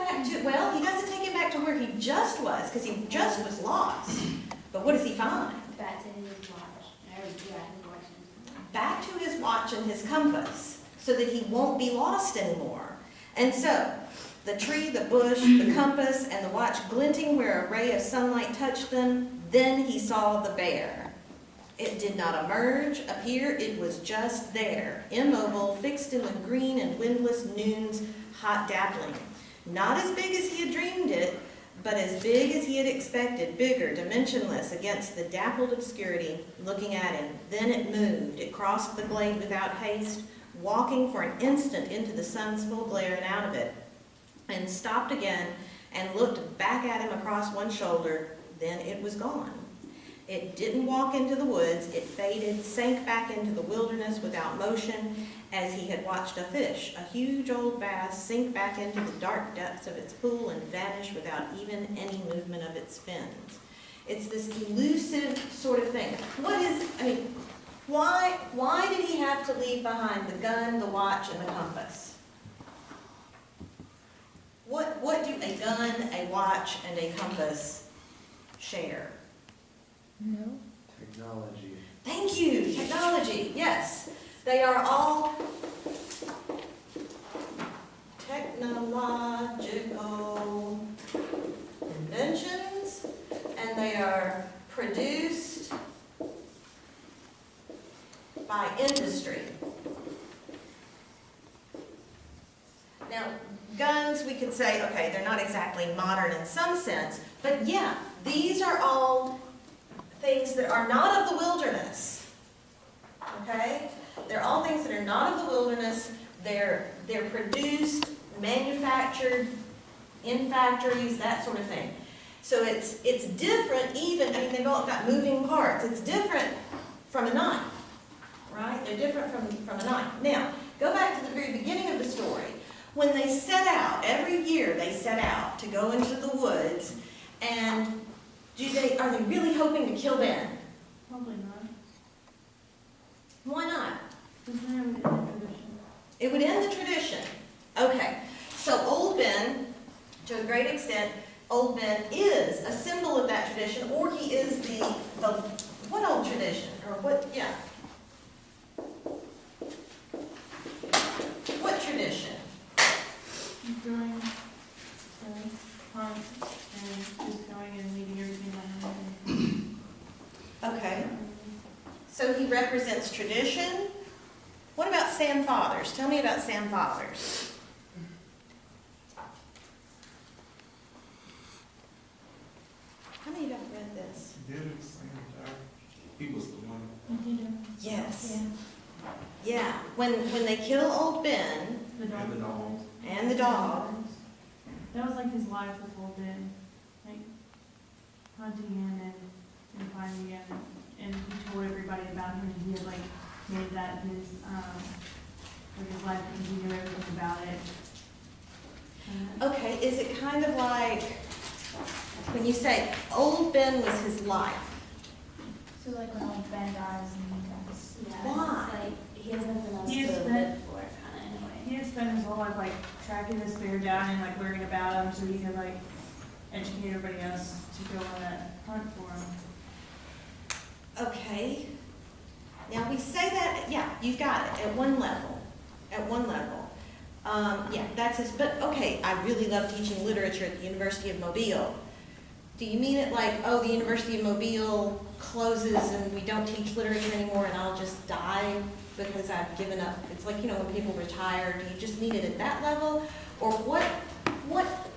back to, well, he doesn't take him back to where he just was, because he just was lost. But what does he find? Back to his watch. Back to his watch and his compass, so that he won't be lost anymore. And so, the tree, the bush, the compass, and the watch glinting where a ray of sunlight touched them, then he saw the bear. It did not emerge, appear, it was just there, immobile, fixed in the green and windless noon's hot dappling. Not as big as he had dreamed it, but as big as he had expected, bigger, dimensionless, against the dappled obscurity, looking at him. Then it moved. It crossed the glade without haste, walking for an instant into the sun's full glare and out of it, and stopped again and looked back at him across one shoulder. Then it was gone. It didn't walk into the woods. It faded, sank back into the wilderness without motion, as he had watched a fish, a huge old bass, sink back into the dark depths of its pool and vanish without even any movement of its fins. It's this elusive sort of thing. Why did he have to leave behind the gun, the watch, and the compass? What do a gun, a watch, and a compass share? No. Technology. Thank you, technology, yes. They are all technological inventions, and they are produced by industry. Now, guns, we could say, okay, they're not exactly modern in some sense, but yeah, these are all things that are not of the wilderness, okay? They're all things that are not of the wilderness. They're produced, manufactured in factories, that sort of thing. So it's different even, they've all got moving parts. It's different from a knife, right? They're different from a knife. Now, go back to the very beginning of the story. When they set out, every year they set out to go into the woods, and are they really hoping to kill Ben? Probably not. Why not? Because then it would end the tradition. It would end the tradition. Okay, so Old Ben, to a great extent, Old Ben is a symbol of that tradition, or he is the what old tradition? Or what, yeah. What tradition? Going, hunt, and just going and leaving everything behind. Okay, so he represents tradition. What about Sam Fathers? Tell me about Sam Fathers. How many of you have read this? He was the one. Yes. Yeah, when they kill Old Ben The dog. And the dog. and the dog, That was like his life with Old Ben, like hunting him and finding him, and he told everybody about him, and he had like made that his life because he knew everything about it. okay, is it kind of like when you say Old Ben was his life? So like when old Ben dies and he dies. Yeah. Why? It's like he has nothing else He has to spent- live for, kind of in a way. He had spent his whole life like tracking this bear down and like learning about him so he could like educate everybody else to go on that hunt for him. Okay. Now we say that, yeah, you've got it, at one level. At one level. Yeah, that's his, but okay, I really love teaching literature at the University of Mobile. Do you mean it like, oh, the University of Mobile closes and we don't teach literature anymore and I'll just die because I've given up? It's like, when people retire, do you just mean it at that level? Or what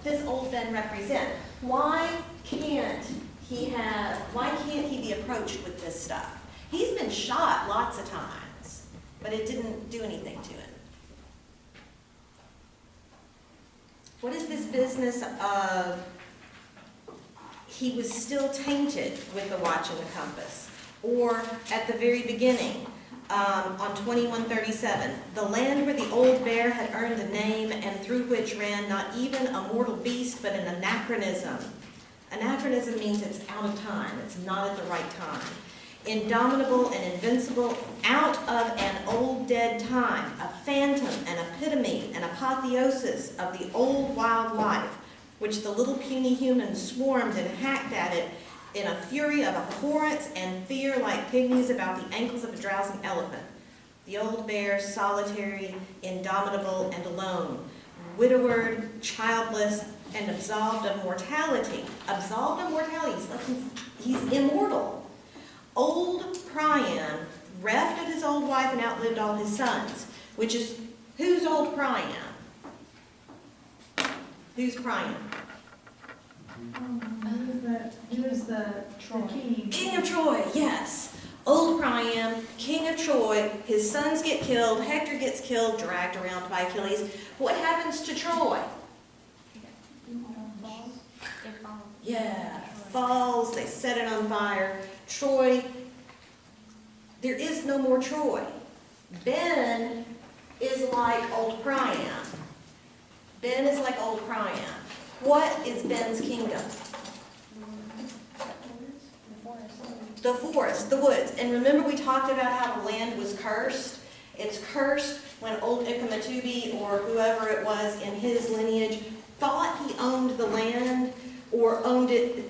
does Old Ben represent? Why can't he be approached with this stuff? He's been shot lots of times, but it didn't do anything to him. What is this business of he was still tainted with the watch and the compass? Or at the very beginning, on 2137, the land where the old bear had earned a name and through which ran not even a mortal beast, but an anachronism. Anachronism means it's out of time. It's not at the right time. indomitable and invincible, out of an old dead time, a phantom, an epitome, an apotheosis of the old wild life, which the little puny humans swarmed and hacked at it in a fury of abhorrence and fear like pygmies about the ankles of a drowsing elephant. The old bear, solitary, indomitable, and alone, widowered, childless, and absolved of mortality. Absolved of mortality, he's immortal. Old Priam, reft of his old wife and outlived all his sons, which is, who's old Priam? Who's Priam? He was the king. King of Troy, yes. Old Priam, king of Troy, his sons get killed, Hector gets killed, dragged around by Achilles. What happens to Troy? Yeah, falls, they set it on fire. Troy, there is no more Troy. Ben is like old Priam. Ben is like old Priam. What is Ben's kingdom? The forest, the woods. And remember we talked about how the land was cursed? It's cursed when old Ikemetubi or whoever it was in his lineage thought he owned the land or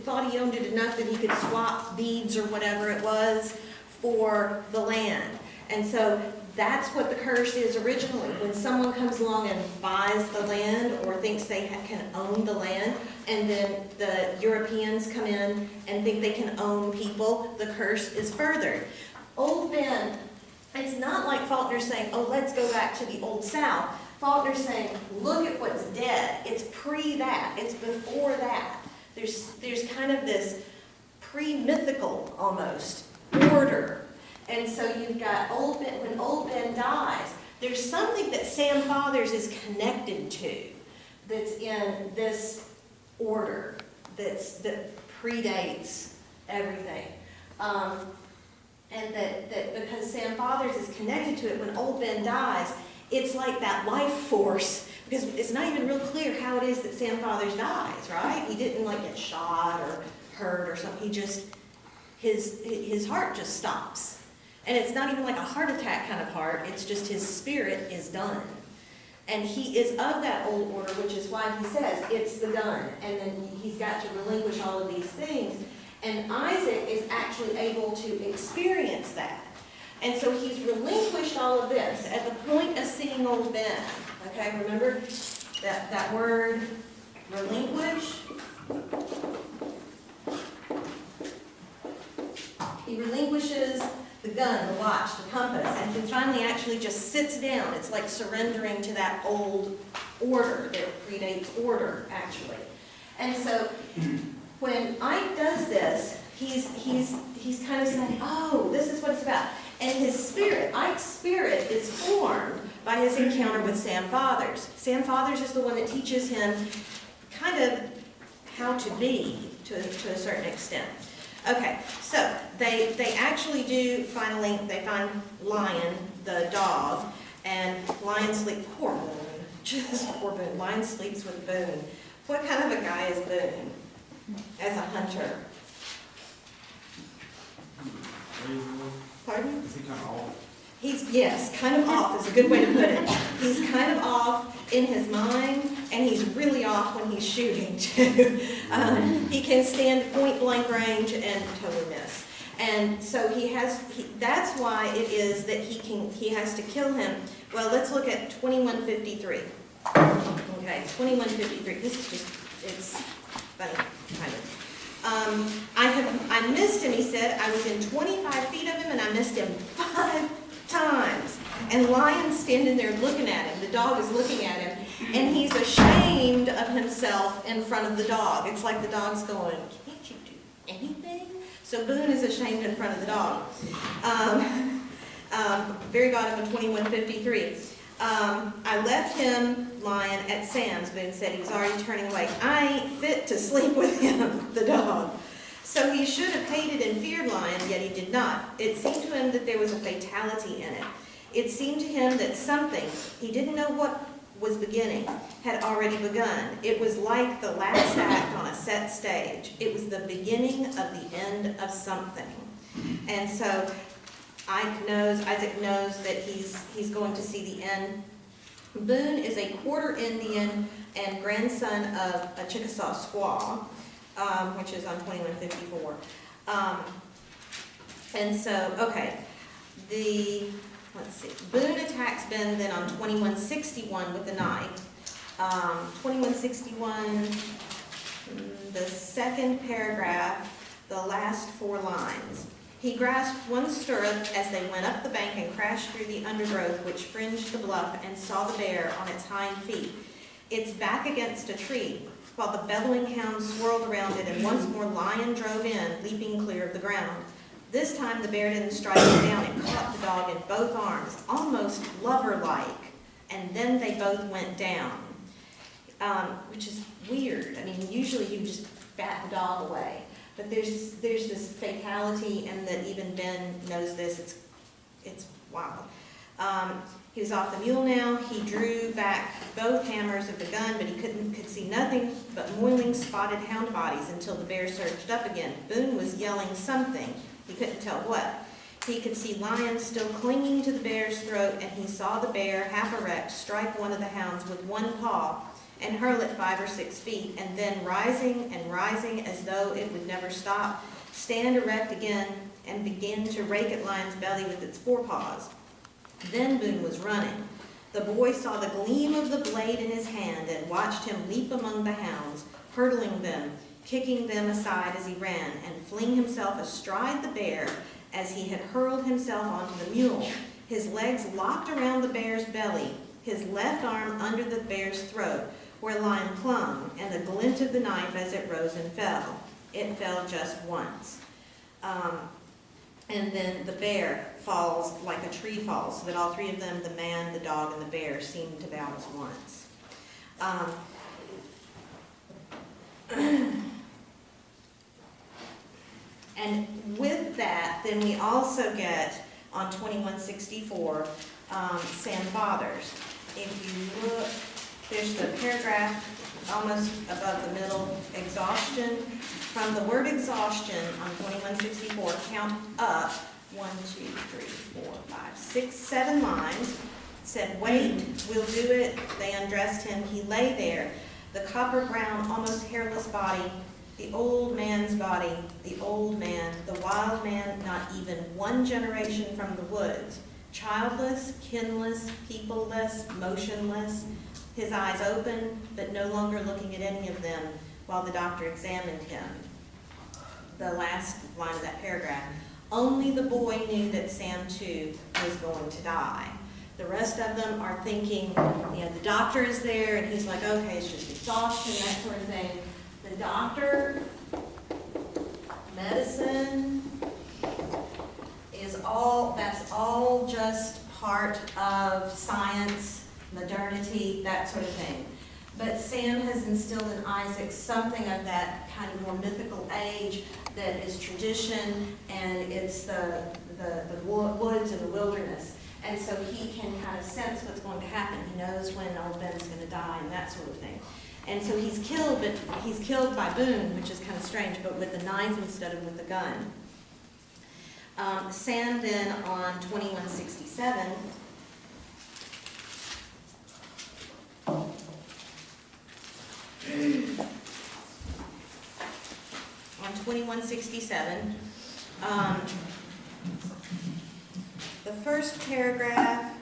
thought he owned it enough that he could swap deeds or whatever it was for the land. And so that's what the curse is originally. When someone comes along and buys the land or thinks they can own the land, and then the Europeans come in and think they can own people, the curse is furthered. Old Ben, it's not like Faulkner saying, oh, let's go back to the Old South. Faulkner's saying, look at what's dead. It's pre that. It's before that. There's kind of this pre-mythical almost order. And so you've got old Ben, when old Ben dies, there's something that Sam Fathers is connected to that's in this order that predates everything. And that because Sam Fathers is connected to it, when old Ben dies, it's like that life force, because it's not even real clear how it is that Sam Fathers dies, right? He didn't like get shot or hurt or something. He just, his heart just stops. And it's not even like a heart attack kind of heart, it's just his spirit is done. And he is of that old order, which is why he says, it's the done. And then he's got to relinquish all of these things. And Isaac is actually able to experience that. And so he's relinquished all of this at the point of seeing old Ben. Okay, remember that word, relinquish? He relinquishes the gun, the watch, the compass, and he finally actually just sits down. It's like surrendering to that old order that predates order, actually. And so when Ike does this, he's kind of saying, oh, this is what it's about. And his spirit, Ike's spirit, is formed by his encounter with Sam Fathers. Sam Fathers is the one that teaches him kind of how to be to a certain extent. Okay, so they actually do finally, they find Lion, the dog, and Lion sleeps, poor Boone, just poor Boone. Lion sleeps with Boone. What kind of a guy is Boone as a hunter? Pardon? Is he kind of off? Yes, kind of off is a good way to put it. He's kind of off in his mind, and he's really off when he's shooting too. He can stand point blank range and totally miss. And so that's why it is that he has to kill him. Well, let's look at 2153. Okay, 2153. This is just, it's funny, kind of. I missed him, he said. I was in 25 feet of him, and I missed him 5 times. And Lion's standing there looking at him. The dog is looking at him, and he's ashamed of himself in front of the dog. It's like the dog's going, can't you do anything? So Boone is ashamed in front of the dog. Very bottom of 2153. I left him, Lion, at Sam's. Boone said he was already turning away. I ain't fit to sleep with him, the dog. So he should have hated and feared Lion, yet he did not. It seemed to him that there was a fatality in it. It seemed to him that something, he didn't know what was beginning, had already begun. It was like the last act on a set stage. It was the beginning of the end of something. And so Isaac knows that he's going to see the end. Boone is a quarter Indian and grandson of a Chickasaw squaw, which is on 2154. And so, okay, let's see, Boone attacks Ben then on 2161 with a knife. 2161, the second paragraph, the last 4 lines. He grasped one stirrup as they went up the bank and crashed through the undergrowth which fringed the bluff, and saw the bear on its hind feet, its back against a tree, while the bellowing hound swirled around it, and once more Lion drove in, leaping clear of the ground. This time the bear didn't strike him down. It caught the dog in both arms, almost lover-like, and then they both went down, which is weird. I mean, usually you just bat the dog away. But there's this fatality, and that even Ben knows this. It's wild. He was off the mule now. He drew back both hammers of the gun, but he could see nothing but moiling, spotted hound bodies until the bear surged up again. Boone was yelling something. He couldn't tell what. He could see Lion still clinging to the bear's throat, and he saw the bear, half erect, strike one of the hounds with one paw and hurl it 5 or 6 feet, and then rising and rising as though it would never stop, stand erect again and begin to rake at Lion's belly with its forepaws. Then Boone was running. The boy saw the gleam of the blade in his hand and watched him leap among the hounds, hurdling them, kicking them aside as he ran, and fling himself astride the bear as he had hurled himself onto the mule. His legs locked around the bear's belly, his left arm under the bear's throat, where Lion clung, and the glint of the knife as it rose and fell. It fell just once. And then the bear falls like a tree falls, so that all 3 of them, the man, the dog, and the bear, seem to bounce once. And with that, then we also get, on 2164, Sam Bothers. If you look, there's the paragraph almost above the middle, exhaustion. From the word exhaustion on 2164, count up 1, 2, 3, 4, 5, 6, 7 lines. Said, wait, we'll do it. They undressed him. He lay there, the copper brown, almost hairless body, the old man's body, the old man, the wild man, not even 1 generation from the woods, childless, kinless, peopleless, motionless, his eyes open, but no longer looking at any of them while the doctor examined him. The last line of that paragraph. Only the boy knew that Sam, too, was going to die. The rest of them are thinking, the doctor is there, and he's like, okay, it's just exhaustion, that sort of thing. The doctor, medicine, that's all just part of science, modernity, that sort of thing. But Sam has instilled in Isaac something of that kind of more mythical age that is tradition, and it's the woods and the wilderness. And so he can kind of sense what's going to happen. He knows when old Ben's going to die and that sort of thing. And so he's killed, but he's killed by Boone, which is kind of strange, but with a knife instead of with a gun. Sam then on 2167, on 2167, the first paragraph